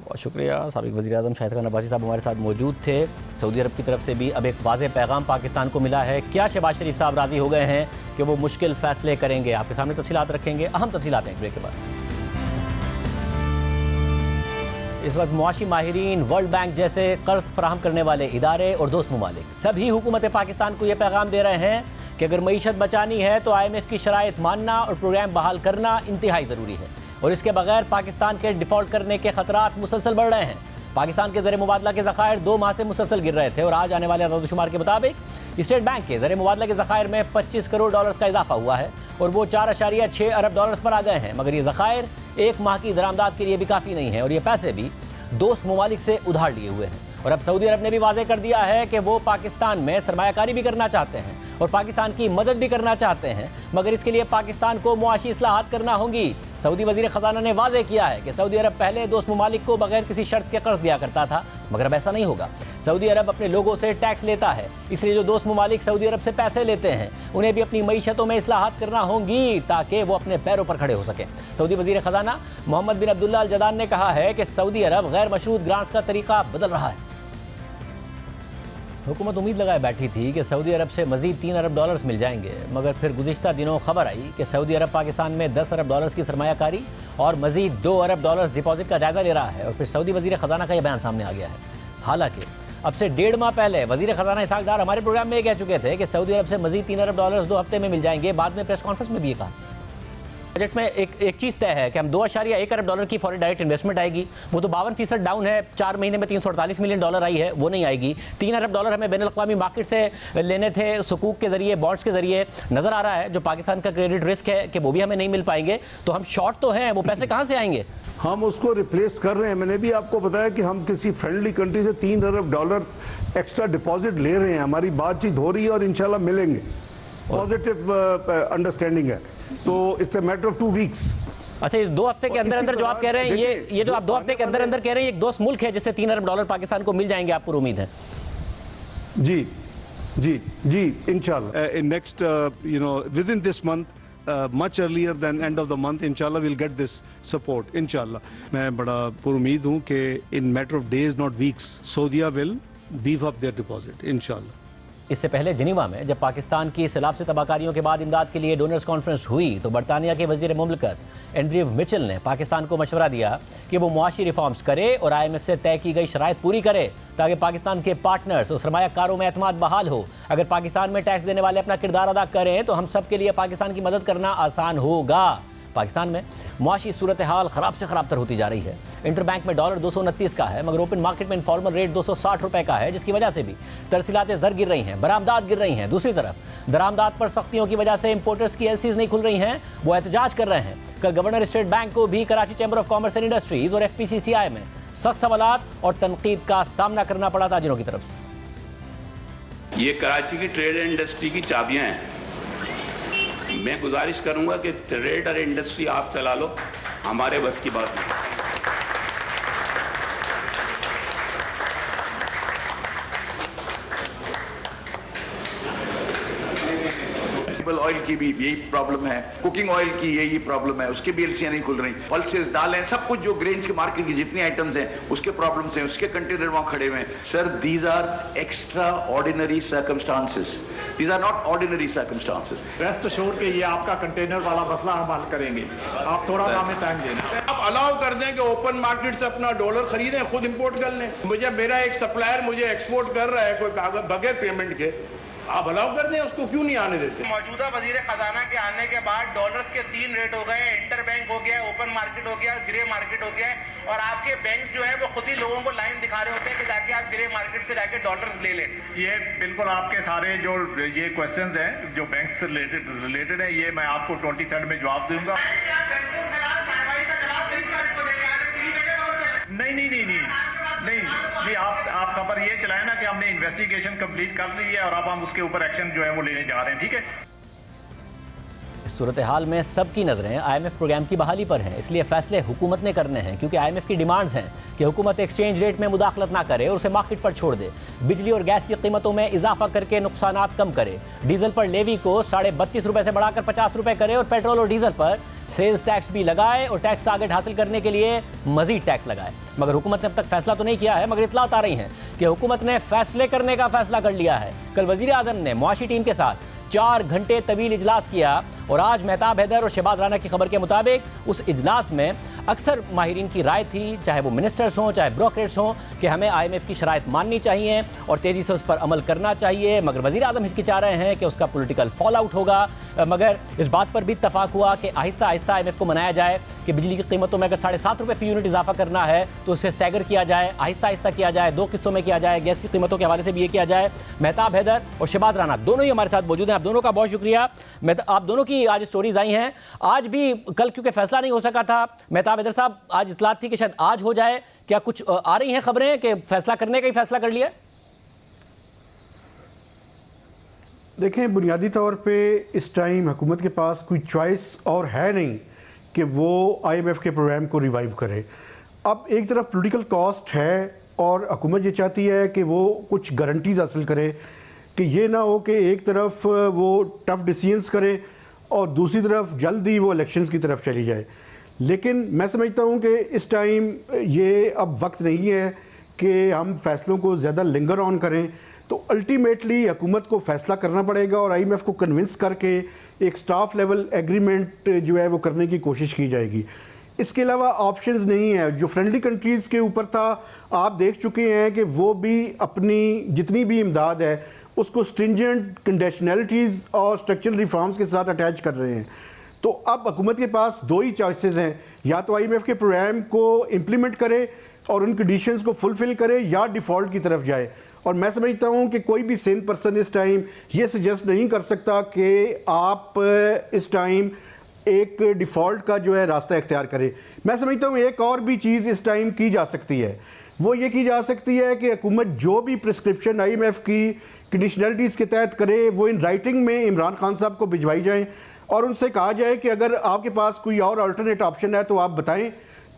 Speaker 1: बहुत शुक्रिया। साबिक़ वज़ीर-ए-आज़म शाहिद खान अब्बासी साहब हमारे साथ मौजूद थे। सऊदी अरब की तरफ से भी अब एक वाज़ेह पैगाम पाकिस्तान को मिला है। क्या शहबाज शरीफ साहब राज़ी हो गए हैं कि वो मुश्किल फ़ैसले करेंगे? आपके सामने तफसीलात रखेंगे, अहम तफसीलात हैं ब्रेक के बाद। इस वक्त मुआशी माहिरीन, वर्ल्ड बैंक जैसे कर्ज फराहम करने वाले इदारे और दोस्त ममालिक सभी हुकूमत पाकिस्तान को यह पैगाम दे रहे हैं कि अगर मईशत बचानी है तो IMF की शराइत मानना और प्रोग्राम बहाल करना इंतहाई ज़रूरी है, और इसके बगैर पाकिस्तान के डिफ़ॉल्ट करने के खतरात मुसलसल बढ़ रहे हैं। पाकिस्तान के ज़र मुबादला के ज़खायर 2 माह से मुसलसल गिर रहे थे और आज आने वाले आदादोशुमार के मुताबिक स्टेट बैंक के ज़र मुबादला के ज़खायर में 25 करोड़ डॉलर्स का इजाफा हुआ है और वो 4.6 अरब डॉलर्स पर आ गए हैं। मगर ये ज़खायर 1 माह की दरामदाद के लिए भी काफ़ी नहीं है और ये पैसे भी दोस्त ममालिक से उधार लिए हुए हैं। और अब सऊदी अरब ने भी वाज़ेह कर दिया है कि वो पाकिस्तान में सरमायाकारी भी करना चाहते हैं और पाकिस्तान की मदद भी करना चाहते हैं, मगर इसके लिए पाकिस्तान को मुआशी इस्लाहात करना होंगी। सऊदी वज़ीर ख़ज़ाना ने वाज़ेह किया है कि सऊदी अरब पहले दोस्त ममालिक को बगैर किसी शर्त के कर्ज दिया करता था, मगर अब ऐसा नहीं होगा। सऊदी अरब अपने लोगों से टैक्स लेता है, इसलिए जो दोस्त ममालिक सऊदी अरब से पैसे लेते हैं उन्हें भी अपनी मईशतों में इस्लाहात करना होंगी ताकि वो अपने पैरों पर खड़े हो सकें। सऊदी वज़ीर ख़ज़ाना मोहम्मद बिन अब्दुल्ला अल जदान ने कहा है कि सऊदी अरब गैर मशरूत ग्रांट्स का तरीका बदल रहा है। हुकूमत उम्मीद लगाए बैठी थी कि सऊदी अरब से मज़ीद 3 अरब डॉलर्स मिल जाएंगे, मगर फिर गुज़िश्ता दिनों खबर आई कि सऊदी अरब पाकिस्तान में 10 अरब डॉलर्स की सरमायाकारी और मज़ीद 2 अरब डॉलर्स डिपॉजिट का जायज़ा ले रहा है। और फिर सऊदी वज़ीर ख़ज़ाना का यह बयान सामने आ गया है। हालांकि अब से 1.5 माह पहले वज़ीर ख़ज़ाना इसहाक़ डार हमारे प्रोग्राम में कह चुके थे कि सऊदी अरब से मज़ीद 3 अरब डॉलर्स 2 हफ्ते में मिल जाएंगे। बाद में प्रेस कॉन्फ्रेंस में भी ये कहा। बजट में एक चीज़ तय है कि हम 2.1 अरब डॉलर की फॉरेन डायरेक्ट इन्वेस्टमेंट आएगी, वो तो 52% डाउन है। 4 महीने में 348 मिलियन डॉलर आई है, वो नहीं आएगी। 3 अरब डॉलर हमें बैनुल-अक़वामी मार्केट से लेने थे, सुकूक के जरिए, बॉन्ड्स के जरिए। नज़र आ रहा है जो पाकिस्तान का क्रेडिट रिस्क है कि वो भी हमें नहीं मिल पाएंगे, तो हम शॉर्ट तो हैं, वो पैसे कहाँ से आएंगे?
Speaker 4: हम उसको रिप्लेस कर रहे हैं। मैंने भी आपको बताया कि हम किसी फ्रेंडली कंट्री से 3 अरब डॉलर एक्स्ट्रा डिपॉजिट ले रहे हैं। हमारी बातचीत हो रही है और इंशाल्लाह मिलेंगे। पॉजिटिव अंडरस्टैंडिंग है, तो it's a matter of 2 weeks.
Speaker 1: अच्छा, ये 2 हफ्ते के अंदर अंदर जो आप कह रहे हैं, ये जो आप 2 हफ्ते के अंदर अंदर कह रहे हैं, एक दोस्त मुल्क है जिससे 3 अरब डॉलर पाकिस्तान को मिल जाएंगे, आपको उम्मीद है?
Speaker 4: जी जी जी, इंशाल्लाह in next with in this month, much earlier than end of the month, inshallah we'll get this support, inshallah. मैं बड़ा पुरुमीद हूँ कि in matter of days not weeks, Saudi will beef up their deposit, inshallah.
Speaker 1: इससे पहले जिनीवा में जब पाकिस्तान की सैलाब से तबाहकारियों के बाद इमदाद के लिए डोनर्स कॉन्फ्रेंस हुई तो बरतानिया के वजीर मुमलकत एंड्रयू मिचेल ने पाकिस्तान को मशवरा दिया कि वो मुआशी रिफॉर्म्स करे और IMF से तय की गई शराइत पूरी करे ताकि पाकिस्तान के पार्टनर्स और सरमायाकारों में एतमाद बहाल हो। अगर पाकिस्तान में टैक्स देने वाले अपना किरदार अदा करें तो हम सब के लिए पाकिस्तान की मदद करना आसान होगा। पाकिस्तान में मुआशी सूरत हाल ख़राब से ख़राब तर होती जा रही है। इंटरबैंक में डॉलर 229 का है मगर ओपन मार्केट में इनफॉर्मल रेट 260 रुपए का है, जिसकी वजह से भी तरसीलातें ज़र गिर रही हैं, बरामदात गिर रही हैं। दूसरी तरफ दरामदात पर सख्तियों की वजह से इंपोर्टर्स की LCs नहीं खुल रही हैं, वो एहतजाज कर रहे हैं। कल गवर्नर स्टेट बैंक को भी Karachi chamber of commerce and industries और FPCCI में सख्त सवालात और तनकीद का सामना करना पड़ा ताजिरों की तरफ से।
Speaker 5: ये कराची की ट्रेड एंड इंडस्ट्री की चाबियां हैं। मैं गुजारिश करूंगा कि ट्रेड और इंडस्ट्री आप चला लो, हमारे बस की बात नहीं।
Speaker 6: ऑयल की भी यही प्रॉब्लम है, कुकिंग ऑयल की यही प्रॉब्लम है, उसके भी एलसीआं नहीं खुल रही, पल्सेस दालें सब कुछ जो ग्रेन्स के मार्केट की जितनी आइटम्स हैं उसके प्रॉब्लम्स हैं, उसके कंटेनर वहां खड़े हुए हैं। Sir these are extraordinary circumstances, these are not ordinary circumstances.
Speaker 7: Rest assured के ये आपका कंटेनर वाला मसला हम हल करेंगे, आप थोड़ा सा हमें टाइम देना।
Speaker 8: आप अलाउ कर दें कि ओपन मार्केट से अपना डॉलर खरीदें, खुद इंपोर्ट कर लें। मुझे मेरा एक सप्लायर मुझे एक्सपोर्ट कर रहा है कोई बगैर पेमेंट के, आप अलाउ कर दें, उसको क्यों नहीं आने देते?
Speaker 9: मौजूदा वजीर खजाना के आने के बाद डॉलर्स के 3 रेट हो गए, इंटर बैंक हो गया, ओपन मार्केट हो गया, ग्रे मार्केट हो गया है और आपके बैंक जो है वो खुद ही लोगों को लाइन दिखा रहे होते हैं कि जाके आप ग्रे मार्केट से जाके डॉलर्स ले लें।
Speaker 7: ये बिल्कुल आपके सारे जो ये क्वेश्चंस हैं जो बैंक से रिलेटेड है, ये मैं आपको 23 में जवाब दूंगा। नहीं, आप खबर ये चलाएं ना कि हमने इन्वेस्टिगेशन कंप्लीट कर ली है और अब हम उसके ऊपर एक्शन जो है वो लेने जा रहे हैं, ठीक है।
Speaker 1: इस सूरत हाल में सबकी नज़रें IMF प्रोग्राम की बहाली पर हैं, इसलिए फैसले हुकूमत ने करने हैं क्योंकि IMF की डिमांड्स हैं कि हुकूमत एक्सचेंज रेट में मुदाखलत ना करे और उसे मार्केट पर छोड़ दे, बिजली और गैस की कीमतों में इजाफा करके नुकसानात कम करे, डीजल पर लेवी को 32.5 रुपये से बढ़ाकर 50 रुपये करे और पेट्रोल और डीजल पर सेल्स टैक्स भी लगाए और टैक्स टारगेट हासिल करने के लिए मजीद टैक्स लगाए। मगर हुकूमत ने अब तक फैसला तो नहीं किया है, मगर इतलात आ रही हैं कि हुकूमत ने फैसले करने का फैसला कर लिया है। कल वजीर आजम ने मुआशी टीम के साथ 4 घंटे तवील इजलास किया और आज मेहताब हैदर और शहबाज राना की खबर के मुताबिक उस इजलास में अक्सर माहिरीन की राय थी, चाहे वो मिनिस्टर्स हों चाहे ब्रोकरेट्स हों, कि हमें IMF की शराइत माननी चाहिए और तेज़ी से उस पर अमल करना चाहिए। मगर वज़ीर आज़म हिचकिचा रहे हैं कि उसका पॉलिटिकल फॉल आउट होगा। मगर इस बात पर भी इत्तफाक हुआ कि आहिस्ता आहिस्ता IMF को मनाया जाए कि बिजली की कीमतों में अगर 7.5 रुपये फी यूनिट इजाफा करना है तो उसे स्टैगर किया जाए, आहिस्ता आहिस्ता किया जाए, 2 किस्तों में किया जाए। गैस की कीमतों के हवाले से भी ये किया जाए। मेहताब हैदर और शहबाज राना दोनों ही हमारे साथ मौजूद हैं। आप दोनों का बहुत शुक्रिया। आप दोनों की आज स्टोरीज आई हैं। आज भी कल क्योंकि फैसला नहीं हो सका था, मेहताब हैदर साहब आज इतलात थी कि शायद आज हो जाए, क्या कुछ आ रही हैं खबरें कि फैसला करने का ही फैसला कर लिया?
Speaker 4: देखें, बुनियादी तौर पे इस टाइम हुकूमत के पास कोई चॉइस और है नहीं कि वो IMF के प्रोग्राम को रिवाइव करे। अब एक तरफ पॉलिटिकल कॉस्ट है और हुकूमत ये चाहती है कि वो कुछ गारंटीज हासिल करे कि ये ना हो कि एक तरफ वो टफ डिसीजंस करे और दूसरी तरफ जल्दी वो इलेक्शंस की तरफ चली जाए। लेकिन मैं समझता हूँ कि इस टाइम ये अब वक्त नहीं है कि हम फैसलों को ज़्यादा लिंगर ऑन करें। तो अल्टीमेटली हुकूमत को फ़ैसला करना पड़ेगा और IMF को कन्विंस करके एक स्टाफ लेवल एग्रीमेंट जो है वो करने की कोशिश की जाएगी। इसके अलावा ऑप्शंस नहीं है। जो फ्रेंडली कंट्रीज़ के ऊपर था, आप देख चुके हैं कि वो भी अपनी जितनी भी इमदाद है उसको स्ट्रिंजेंट कंडीशनैलिटीज़ और स्ट्रक्चरल रिफॉर्म्स के साथ अटैच कर रहे हैं। तो अब हुकूमत के पास 2 ही चॉइसेस हैं, या तो IMF के प्रोग्राम को इम्प्लीमेंट करे और उन कंडीशंस को फुलफ़िल करे या डिफ़ॉल्ट की तरफ जाए। और मैं समझता हूँ कि कोई भी सेन पर्सन इस टाइम ये सजेस्ट नहीं कर सकता कि आप इस टाइम एक डिफ़ॉल्ट का जो है रास्ता इख्तियार करें। मैं समझता हूँ एक और भी चीज़ इस टाइम की जा सकती है, वो ये की जा सकती है कि हुकूमत जो भी प्रिस्क्रिप्शन IMF की कंडीशनलिटीज़ के तहत करे वो इन राइटिंग में इमरान खान साहब को भिजवाई जाए और उनसे कहा जाए कि अगर आपके पास कोई और अल्टरनेट ऑप्शन है तो आप बताएं,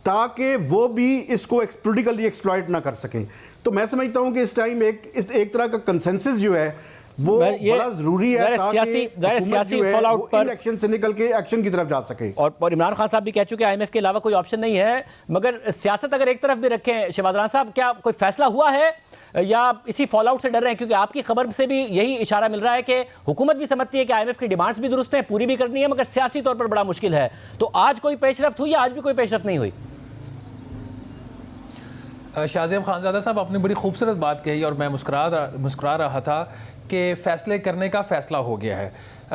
Speaker 4: ताकि वो भी इसको पॉलिटिकली एक्सप्लॉइट ना कर सकें। तो मैं समझता हूँ कि इस टाइम एक तरह का कंसेंसस जो है वो
Speaker 1: ये
Speaker 4: बड़ा जरूरी है
Speaker 1: ज़ाहिर
Speaker 4: ताकि
Speaker 1: सियासी
Speaker 4: हुकूमत जो है,
Speaker 1: फॉल आउट
Speaker 4: वो
Speaker 1: पर
Speaker 4: इलेक्शन से निकल के एक्शन की तरफ जा सके।
Speaker 1: और इमरान खान साहब भी कह चुके हैं IMF के अलावा कोई ऑप्शन नहीं है। मगर सियासत अगर एक तरफ भी रखें, शहबाज राना साहब, क्या कोई फैसला हुआ है या इसी फॉल आउट से डर रहे हैं? क्योंकि आपकी खबर से भी यही इशारा मिल रहा है कि हुकूमत भी समझती है कि IMF की डिमांड्स भी दुरुस्त हैं, पूरी भी करनी है, मगर सियासी तौर पर बड़ा मुश्किल है। तो आज कोई पेशरफ्त हुई या आज भी कोई पेशरफ्त नहीं हुई?
Speaker 10: शाहज़ेब खानज़ादा साहब, आपने बड़ी खूबसूरत बात कही और मैं मुस्कुरा रहा था कि फ़ैसले करने का फ़ैसला हो गया है।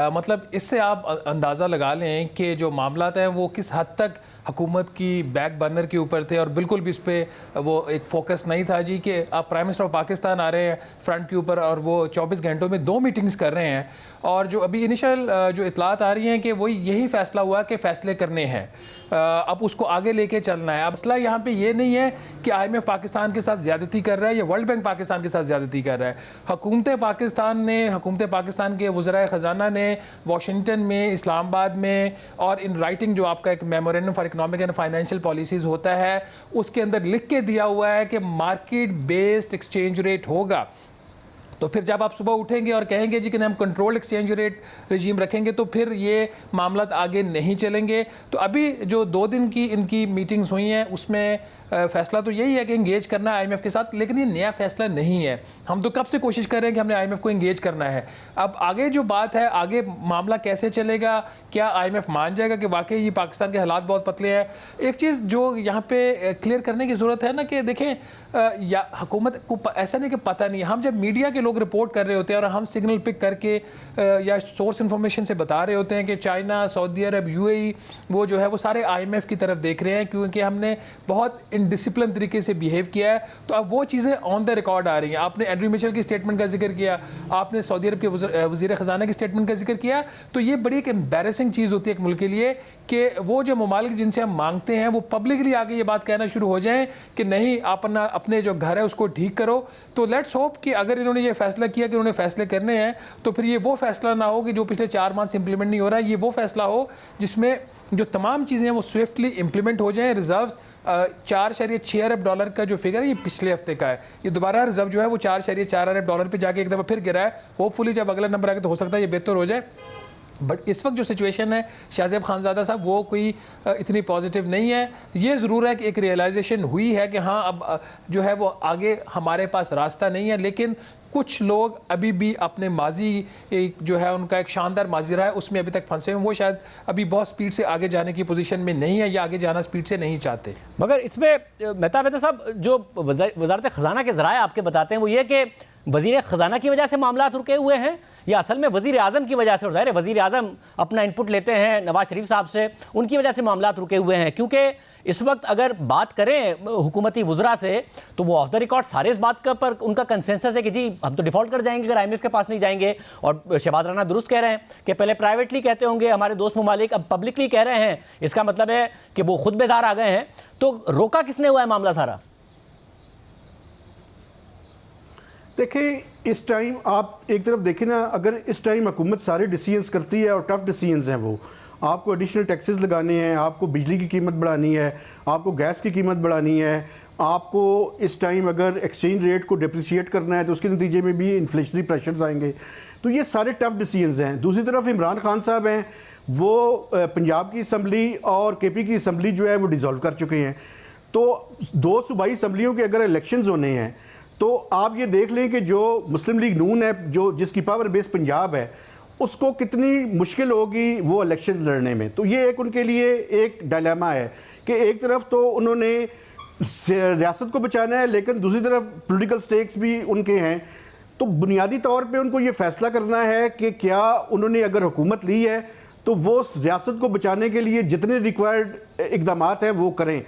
Speaker 10: मतलब इससे आप अंदाज़ा लगा लें कि जो मामलात हैं वो किस हद तक हुकूमत की बैक बर्नर के ऊपर थे और बिल्कुल भी इस पर वो एक फोकस नहीं था जी कि आप प्राइम मिनिस्टर ऑफ पाकिस्तान आ रहे हैं फ्रंट के ऊपर और वो 24 घंटों में 2 मीटिंग्स कर रहे हैं। और जो अभी इनिशियल जो इतलात आ रही हैं कि वही यही फ़ैसला हुआ कि फ़ैसले करने हैं, अब उसको आगे लेके चलना है। अब मसला यहाँ पे ये नहीं है कि IMF पाकिस्तान के साथ ज़्यादती कर रहा है या वर्ल्ड बैंक पाकिस्तान के साथ ज़्यादती कर रहा है। हुकूमत पाकिस्तान के वज़राए ख़जाना ने वाशिंगटन में, इस्लामाबाद में और इन राइटिंग जो आपका एक memorandum for economic and financial policies होता है उसके अंदर लिख के दिया हुआ है कि मार्केट बेस्ड एक्सचेंज रेट होगा। तो फिर जब आप सुबह उठेंगे और कहेंगे जी कि हम कंट्रोल एक्सचेंज रेट रजीम रखेंगे तो फिर ये मामला आगे नहीं चलेंगे। तो अभी जो 2 दिन की इनकी मीटिंग्स हुई हैं उसमें फ़ैसला तो यही है कि इंगेज करना है IMF के साथ, लेकिन ये नया फ़ैसला नहीं है। हम तो कब से कोशिश कर रहे हैं कि हमने IMF को इंगेज करना है। अब आगे जो बात है, आगे मामला कैसे चलेगा, क्या IMF मान जाएगा कि वाकई ये पाकिस्तान के हालात बहुत पतले हैं। एक चीज़ जो यहाँ पे क्लियर करने की ज़रूरत है ना कि देखें, या हुकूमत को ऐसा नहीं कि पता नहीं, हम जब मीडिया के लोग रिपोर्ट कर रहे होते हैं और हम सिग्नल पिक करके या सोर्स इन्फॉर्मेशन से बता रहे होते हैं कि चाइना, सऊदी अरब, UAE वो जो है वो सारे IMF की तरफ देख रहे हैं क्योंकि हमने बहुत डिसिप्लिन तरीके से बिहेव किया है। तो अब वो चीज़ें ऑन द रिकॉर्ड आ रही हैं। आपने एंड्रयू मिशेल की स्टेटमेंट का जिक्र किया, आपने सऊदी अरब के वज़ीर ख़जाना की स्टेटमेंट का जिक्र किया। तो ये बड़ी एक एम्बैरेसिंग चीज़ होती है एक मुल्क के लिए कि वो जो ममालिक जिनसे हम मांगते हैं वो पब्लिकली आगे ये बात कहना शुरू हो जाएं कि नहीं, अपने जो घर है उसको ठीक करो। तो लेट्स होप कि अगर इन्होंने ये फैसला किया कि उन्होंने फैसले करने हैं तो फिर ये वो फैसला ना हो कि जो पिछले 4 माह से इंप्लीमेंट नहीं हो रहा है। ये वो फैसला हो जिसमें जो तमाम चीज़ें हैं वो स्विफ्टली इंप्लीमेंट हो जाएं। रिजर्व्स 4.6 अरब डॉलर का जो फिगर है ये पिछले हफ्ते का है, ये दोबारा रिजर्व जो है वो 4.4 अरब डॉलर पे जाके एक दफ़ा फिर गिरा है। होपफुली जब अगला नंबर आए तो हो सकता है ये बेहतर हो जाए। बट इस वक्त जो सिचुएशन है शाहज़ेब खानज़ादा साहब, वो कोई इतनी पॉजिटिव नहीं है। ये ज़रूर है कि एक रियलाइजेशन हुई है कि हाँ अब जो है वो आगे हमारे पास रास्ता नहीं है। लेकिन कुछ लोग अभी भी अपने माजी जो है उनका एक शानदार माजी रहा है उसमें अभी तक फंसे हुए, वो शायद अभी बहुत स्पीड से आगे जाने की पोजीशन में नहीं है या आगे जाना स्पीड से नहीं चाहते।
Speaker 1: मगर इसमें मेहता साहब, जो वज़ारत ख़जाना के ज़राए आपके बताते हैं वो ये कि वज़ीर ख़जाना की वजह से मामला रुके हुए हैं या असल में वज़ीर आज़म की वजह से? और ज़ाहिर है वज़ीर आज़म अपना इनपुट लेते हैं नवाज शरीफ साहब से, उनकी वजह से मामला रुके हुए हैं। क्योंकि इस वक्त अगर बात करें हुकूमती वज़रा से तो वो ऑफ द रिकॉर्ड सारे इस बात का पर उनका कंसेंसस है कि जी हम तो डिफ़ॉल्ट कर जाएंगे अगर IMF के पास नहीं जाएंगे। और शहबाज राना दुरुस्त कह रहे हैं कि पहले प्राइवेटली कहते होंगे हमारे दोस्त ममालिक, अब पब्लिकली कह रहे हैं। इसका मतलब है कि वो खुद बेजार आ गए हैं। तो रोका किसने हुआ है मामला सारा?
Speaker 4: देखिए, इस टाइम आप एक तरफ देखें ना, अगर इस टाइम हुकूमत सारे डिसीजंस करती है और टफ डिसीजंस हैं, वो आपको एडिशनल टैक्सेस लगाने हैं, आपको बिजली की कीमत बढ़ानी है, आपको गैस की कीमत बढ़ानी है, आपको इस टाइम अगर एक्सचेंज रेट को डिप्रिशिएट करना है तो उसके नतीजे में भी इन्फ्लेशनरी प्रेशर्स आएंगे। तो ये सारे टफ डिसीजंस हैं। दूसरी तरफ इमरान खान साहब हैं, वो पंजाब की असम्बली और KP की असम्बली जो है वो डिज़ोल्व कर चुके हैं। तो 2 सूबाई असम्बलियों के अगर इलेक्शंस होने हैं तो आप ये देख लें कि जो मुस्लिम लीग नून है, जो जिसकी पावर बेस पंजाब है, उसको कितनी मुश्किल होगी वो इलेक्शन लड़ने में। तो ये एक उनके लिए एक डायलेमा है कि एक तरफ तो उन्होंने रियासत को बचाना है लेकिन दूसरी तरफ पॉलिटिकल स्टेक्स भी उनके हैं। तो बुनियादी तौर पे उनको ये फैसला करना है कि क्या उन्होंने अगर हुकूमत ली है तो वो रियासत को बचाने के लिए जितने रिक्वायर्ड इकदाम हैं वो करें।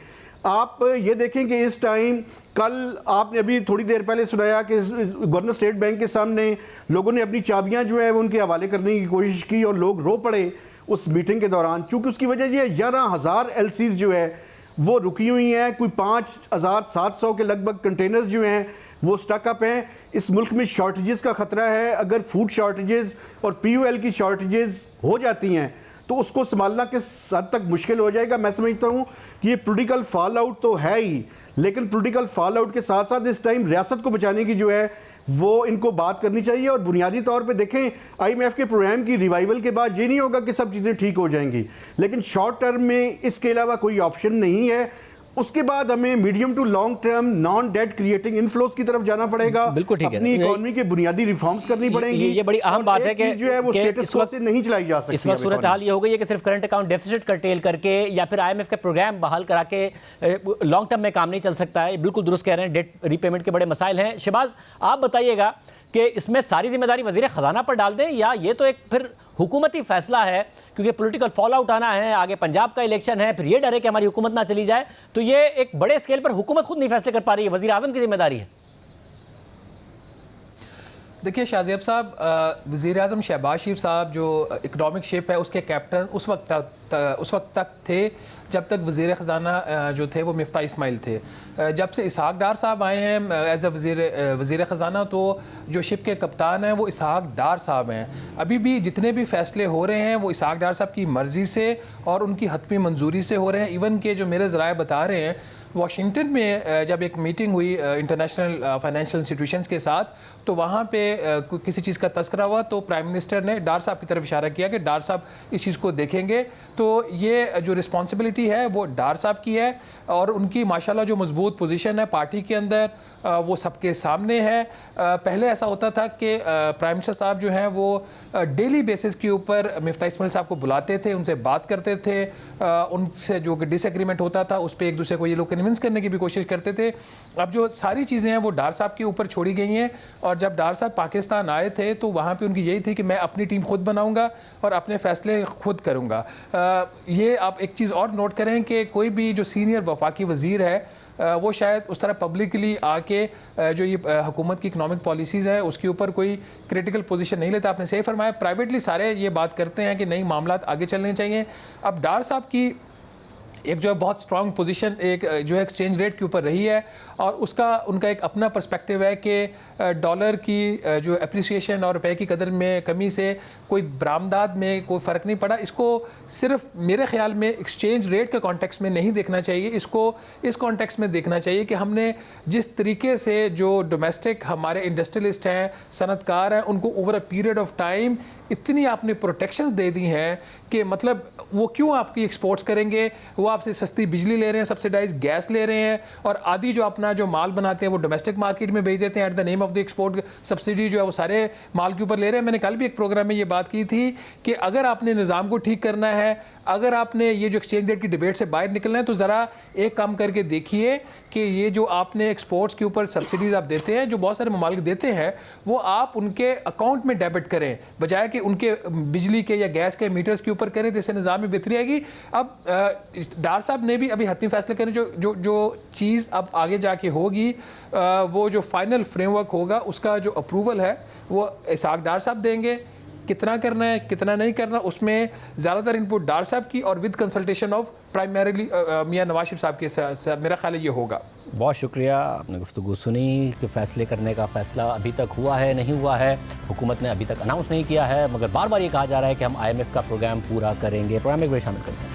Speaker 4: आप ये देखें कि इस टाइम, कल आपने अभी थोड़ी देर पहले सुनाया कि गवर्नर स्टेट बैंक के सामने लोगों ने अपनी चाबियां जो है वो उनके हवाले करने की कोशिश की और लोग रो पड़े उस मीटिंग के दौरान। चूँकि उसकी वजह ये 11,000 LCs जो है वो रुकी हुई हैं, कोई 5,700 के लगभग कंटेनर्स जो हैं वो स्टक अप हैं। इस मुल्क में शॉर्टेजेस का ख़तरा है। अगर फूड शॉर्टेजेस और POL की शॉर्टेजेस हो जाती हैं तो उसको संभालना किस हद तक मुश्किल हो जाएगा। मैं समझता हूँ कि ये पॉलिटिकल फॉल आउट तो है ही, लेकिन पॉलिटिकल फॉल आउट के साथ साथ इस टाइम रियासत को बचाने की जो है वो इनको बात करनी चाहिए। और बुनियादी तौर पे देखें, IMF के प्रोग्राम की रिवाइवल के बाद ये नहीं होगा कि सब चीज़ें ठीक हो जाएंगी, लेकिन शॉर्ट टर्म में इसके अलावा कोई ऑप्शन नहीं है। उसके बाद हमें medium to long term non debt creating inflows की तरफ जाना पड़ेगा।
Speaker 1: बिल्कुल ठीक है,
Speaker 4: अपनी इकोनॉमी के बुनियादी रिफॉर्म्स करनी पड़ेंगी।
Speaker 1: ये बड़ी अहम बात है कि
Speaker 4: जो है वो स्टेटस क्वो से नहीं चलाई जा सकती।
Speaker 1: इस वक्त सूरत हाल ये हो गई है कि सिर्फ करंट अकाउंट डेफिसिट कर्टेल करके या फिर IMF के प्रोग्राम बहाल करा के लॉन्ग टर्म में काम नहीं चल सकता है। बिल्कुल दुरुस्त कह रहे हैं, डेट रीपेमेंट के बड़े मसाइल हैं। शहबाज, आप बताइएगा कि इसमें सारी जिम्मेदारी वजीर खजाना पर डाल दें या ये तो एक फिर हुकूमती फैसला है, क्योंकि पॉलिटिकल फॉल आउट आना है, आगे पंजाब का इलेक्शन है, फिर ये डर है कि हमारी हुकूमत ना चली जाए, तो ये एक बड़े स्केल पर हुकूमत खुद नहीं फैसले कर पा रही है, वजीर आजम की जिम्मेदारी है।
Speaker 10: देखिए शाहजेब साहब, वज़ीर आज़म शहबाज शरीफ साहब जो इकनॉमिक शिप है उसके कैप्टन उस वक्त तक थे जब तक वज़ीर ख़जाना जो थे वो मिफ्ता इस्माइल थे। जब से इसहाक डार साहब आए हैं एज अ वज़ीर ख़जाना, तो जो शिप के कप्तान हैं वो इसहाक डार साहब हैं। अभी भी जितने भी फ़ैसले हो रहे हैं वो इसहाक डार साहब की मर्ज़ी से और उनकी हतमी मंजूरी से हो रहे हैं। इवन के जो मेरे ज़राए बता रहे हैं, वाशिंगटन में जब एक मीटिंग हुई इंटरनेशनल फाइनेंशियल इंस्टीट्यूशंस के साथ, तो वहाँ पे किसी चीज़ का तस्करा हुआ तो प्राइम मिनिस्टर ने डार साहब की तरफ इशारा किया कि डार साहब इस चीज़ को देखेंगे। तो ये जो रिस्पॉन्सिबिलिटी है वो डार साहब की है और उनकी माशाल्लाह जो मजबूत पोजीशन है पार्टी के अंदर वो सबके सामने है। पहले ऐसा होता था कि प्राइम मिनिस्टर साहब जो हैं वो डेली बेसिस के ऊपर मिफ्ता इस्माइल साहब को बुलाते थे, उनसे बात करते थे, उनसे जो डिसएग्रीमेंट होता था उस पर एक दूसरे को ये लोग कन्विंस करने की भी कोशिश करते थे। अब जो सारी चीज़ें हैं वो डार साहब के ऊपर छोड़ी गई हैं। और जब डार साहब पाकिस्तान आए थे तो वहाँ पे उनकी यही थी कि मैं अपनी टीम खुद बनाऊंगा और अपने फैसले खुद करूंगा। ये आप एक चीज़ और नोट करें कि कोई भी जो सीनियर वफाकी वज़ीर है वो शायद उस तरह पब्लिकली आके जो ये हुकूमत की इकनॉमिक पॉलिसीज़ है उसके ऊपर कोई क्रिटिकल पोजीशन नहीं लेता। आपने सही फरमाया, प्राइवेटली सारे ये बात करते हैं कि नहीं मामला आगे चलने चाहिए। अब डार साहब की एक जो है बहुत स्ट्रॉन्ग पोजीशन एक जो है एक्सचेंज रेट के ऊपर रही है और उनका एक अपना पर्सपेक्टिव है कि डॉलर की जो एप्रिसिएशन और रुपए की कदर में कमी से कोई बरामदात में कोई फ़र्क नहीं पड़ा। इसको सिर्फ मेरे ख्याल में एक्सचेंज रेट के कॉन्टेक्स्ट में नहीं देखना चाहिए, इसको इस कॉन्टेक्स्ट में देखना चाहिए कि हमने जिस तरीके से जो डोमेस्टिक हमारे इंडस्ट्रियलिस्ट हैं, सनतकार हैं, उनको over a period of time इतनी आपने प्रोटेक्शन दे दी हैं कि मतलब वो क्यों आपकी एक्सपोर्ट्स करेंगे। वो आपसे सस्ती बिजली ले रहे हैं, सब्सिडाइज गैस ले रहे हैं और आदि जो अपना जो माल बनाते हैं वो डोमेस्टिक मार्केट में भेज देते हैं at the name of the export. Subsidy जो है वो सारे माल के ऊपर ले रहे हैं। मैंने कल भी एक प्रोग्राम में ये बात की थी कि अगर आपने निज़ाम को ठीक करना है, अगर आपने ये जो एक्सचेंज रेट की डिबेट से बाहर निकलना है, तो ज़रा एक काम करके देखिए कि ये जो आपने एक्सपोर्ट्स के ऊपर सब्सिडीज़ आप देते हैं, जो बहुत सारे ममालिक देते हैं, वो आप उनके अकाउंट में डेबिट करें बजाय कि उनके बिजली के या गैस के मीटर्स के ऊपर करें, जिससे निज़ाम में बेहतरी आएगी। अब डार साहब ने भी अभी हतमी फैसले करें। जो चीज़ अब आगे जाके होगी वो जो फाइनल फ्रेमवर्क होगा उसका जो अप्रूवल है वो इसहाक डार साहब देंगे। कितना करना है कितना नहीं करना उसमें ज़्यादातर इनपुट डार साहब की और विद कंसल्टेशन ऑफ प्राइमरीली मियां नवाज शरीफ साहब के साथ मेरा ख्याल है ये होगा।
Speaker 1: बहुत शुक्रिया, आपने गुफ्तगू सुनी कि फ़ैसले करने का फ़ैसला अभी तक हुआ है नहीं हुआ है, हुकूमत ने अभी तक अनाउंस नहीं किया है, मगर बार बार ये कहा जा रहा है कि हम IMF का प्रोग्राम पूरा करेंगे। प्रोग्राम एक बार शामिल करते हैं।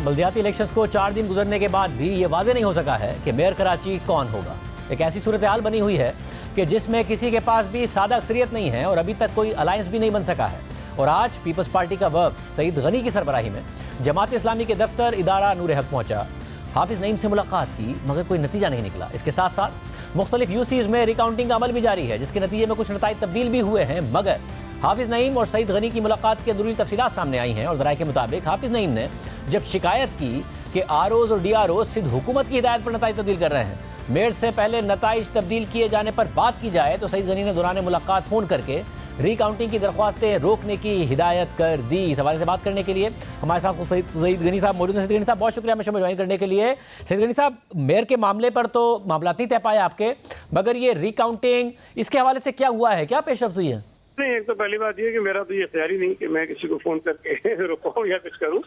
Speaker 1: बल्दियाती इलेक्शंस को 4 दिन गुजरने के बाद भी ये वाज़ेह नहीं हो सका है कि मेयर कराची कौन होगा। एक ऐसी सूरत हाल बनी हुई है कि जिसमें किसी के पास भी सादा अक्सरियत नहीं है और अभी तक कोई अलायंस भी नहीं बन सका है। और आज पीपल्स पार्टी का वफ्द सईद गनी की सरबराही में जमात इस्लामी के दफ्तर इदारा नूर हक पहुंचा, हाफिज़ नईम से मुलाकात की, मगर कोई नतीजा नहीं निकला। इसके साथ साथ मुख्तलिफ यूसीज़ में रिकाउंटिंग का अमल भी जारी है, जिसके नतीजे में कुछ नताइज तब्दील भी हुए हैं, मगर हाफिज़ नईम और सईद गनी की मुलाकात की अंदरूनी तफसीलात सामने आई हैं। और ज़राए के मुताबिक हाफिज़ नईम ने जब शिकायत की कि ROs और DROs सिर्फ हुकूमत की हिदायत पर नताइज तब्दील कर रहे हैं, मेयर से पहले नताइज तब्दील किए जाने पर बात की जाए, तो सईद गनी ने दौरान मुलाकात फ़ोन करके रिकाउंटिंग की दरख्वास्तें रोकने की हिदायत कर दी। इस हवाले से बात करने के लिए हमारे साथ सईद गनी साहब मौजूद हैं। सईद गनी साहब बहुत शुक्रिया हमें शो में ज्वाइन करने के लिए। सईद गनी साहब, मेयर के मामले पर तो मामला नहीं तय पाया आपके, मगर ये रिकाउंटिंग इसके हवाले से क्या हुआ है, क्या पेशरफ्त हुई है?
Speaker 8: नहीं, एक तो पहली बात ये कि मेरा तो ये ख्याल ही नहीं कि मैं किसी को फ़ोन करके रुकाऊँ या कुछ करूँ,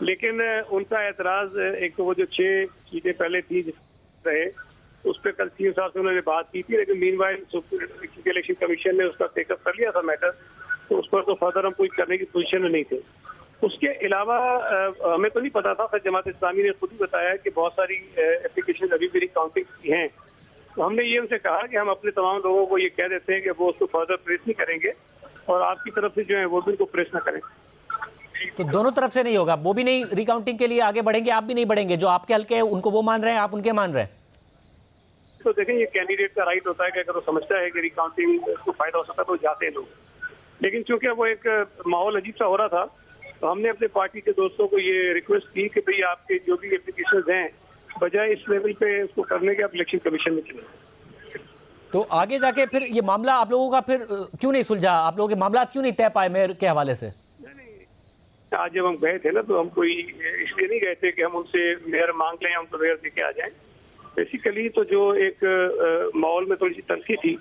Speaker 8: लेकिन उनका एतराज़ एक तो वो जो 6 चीज़ें पहले थी रहे उस पर कल CM साहब से उन्होंने बात की थी, लेकिन मीनवाइल इलेक्शन कमीशन ने उसका टेकअप कर लिया था मैटर, तो उस पर तो फर्दर हम कुछ करने की पोजीशन में नहीं थे। उसके अलावा हमें तो नहीं पता था, फिर जमात इस्लामी ने खुद ही बताया कि बहुत सारी एप्लीकेशन अभी भी रिकाउंटिंग की हैं तो हमने ये उनसे कहा कि हम अपने तमाम लोगों को ये कह देते हैं कि वो उसको फर्दर प्रेस नहीं करेंगे और आपकी तरफ से जो है वो भी उनको प्रेस ना करें।
Speaker 1: तो दोनों तरफ से नहीं होगा, वो भी नहीं रिकाउंटिंग के लिए आगे बढ़ेंगे, आप भी नहीं बढ़ेंगे, जो आपके हल्के हैं उनको वो मान रहे हैं, आप उनके मान रहे हैं।
Speaker 8: तो देखें, ये कैंडिडेट का राइट होता है कि अगर वो समझता है कि रिकाउंटिंग को फायदा हो सकता है तो जाते हैं लोग, लेकिन चूंकि वो एक माहौल अजीब सा हो रहा था तो हमने अपने पार्टी के दोस्तों को ये रिक्वेस्ट की कि भाई आपके जो भी एप्लीकेशन हैं बजाय इस लेवल पे उसको करने के आप इलेक्शन कमीशन में चले।
Speaker 1: तो आगे जाके फिर ये मामला आप लोगों का फिर क्यों नहीं सुलझा, आप लोगों के मामला क्यों नहीं तय पाए मेयर के हवाले से?
Speaker 8: आज जब हम गए थे ना तो हम कोई इसलिए नहीं गए थे कि हम उनसे मेयर मांग लें, हम तो मेयर दे के आ जाएं। बेसिकली तो जो एक माहौल में थोड़ी सी तलखी थी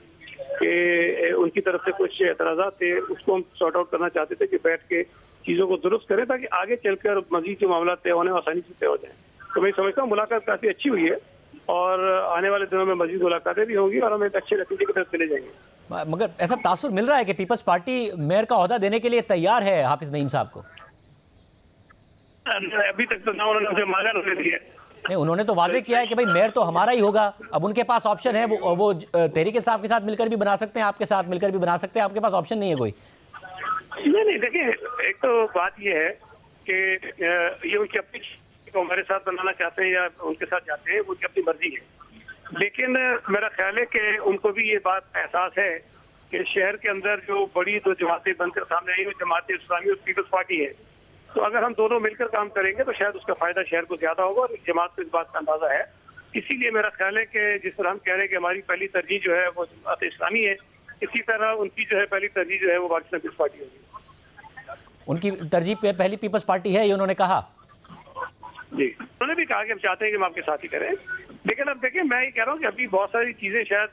Speaker 8: कि उनकी तरफ से कुछ एतराज़ात थे, उसको हम सॉर्ट आउट करना चाहते थे कि बैठ के चीज़ों को दुरुस्त करें ताकि आगे चलकर मजीद जो मामला तय होने आसानी से तय हो जाए। तो मैं समझता हूँ मुलाकात काफ़ी अच्छी हुई है और आने वाले दिनों में मजीद मुलाकातें भी होंगी और हम एक अच्छे नतीजे की तरफ चले जाएंगे।
Speaker 1: मगर ऐसा तासुर मिल रहा है कि पीपल्स पार्टी मेयर का ओहदा देने के लिए तैयार है हाफिज नईम साहब को।
Speaker 8: अभी तक तो ना उन्होंने उसे मांगा ना दिया।
Speaker 1: नहीं, उन्होंने तो वाजे किया है कि भाई मेयर तो हमारा ही होगा। अब उनके पास ऑप्शन है, वो तहरीक इंसाफ के साथ मिलकर भी बना सकते हैं, आपके साथ मिलकर भी बना सकते हैं, आपके पास ऑप्शन नहीं है कोई।
Speaker 8: नहीं देखिए, एक तो बात ये है कि ये उनकी अपनी को हमारे साथ बनाना चाहते हैं या उनके साथ जाते हैं, वो उनकी अपनी मर्जी है। लेकिन मेरा ख्याल है कि उनको भी ये बात का एहसास है कि शहर के अंदर जो बड़ी दो जमातें बनकर सामने आई, वो जमात इस्लामी और पीपल्स पार्टी है। तो अगर हम दोनों मिलकर काम करेंगे तो शायद उसका फायदा शहर को ज्यादा होगा और जमात को इस बात का अंदाजा है। इसीलिए मेरा ख्याल है कि जिस तरह हम कह रहे हैं कि हमारी पहली तरजीह जो है वो जमात इस्लामी है, इसी तरह उनकी जो है पहली तरजीह जो है वो पाकिस्तान पीपल्स पार्टी होगी।
Speaker 1: उनकी तरजीह पे पहली पीपल्स पार्टी है, ये उन्होंने कहा।
Speaker 8: जी, उन्होंने भी कहा कि हम चाहते हैं कि हम आपके साथ ही करें। लेकिन अब देखिए, मैं ये कह रहा हूँ कि अभी बहुत सारी चीजें शायद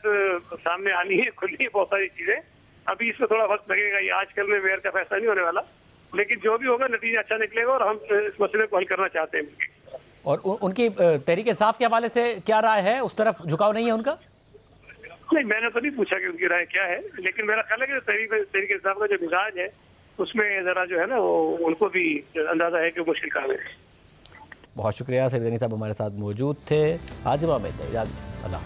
Speaker 8: सामने आनी है, खुली है बहुत सारी चीजें। अभी इसमें थोड़ा वक्त लगेगा, ये आजकल में मेयर का फैसला नहीं होने वाला, लेकिन जो भी होगा नतीजा अच्छा निकलेगा और हम इस मसले को हल करना चाहते हैं।
Speaker 1: और उनकी तहरीक इंसाफ के हवाले से क्या राय है, उस तरफ झुकाव नहीं है उनका?
Speaker 8: नहीं, मैंने तो नहीं पूछा कि उनकी राय क्या है, लेकिन मेरा ख्याल है कि तहरीक इंसाफ का जो मिजाज है उसमें जरा जो है ना वो उनको भी अंदाजा है कि मुश्किल काम है।
Speaker 1: बहुत शुक्रिया, सैयद गनी साहब हमारे साथ मौजूद थे। आज में अल्लाह।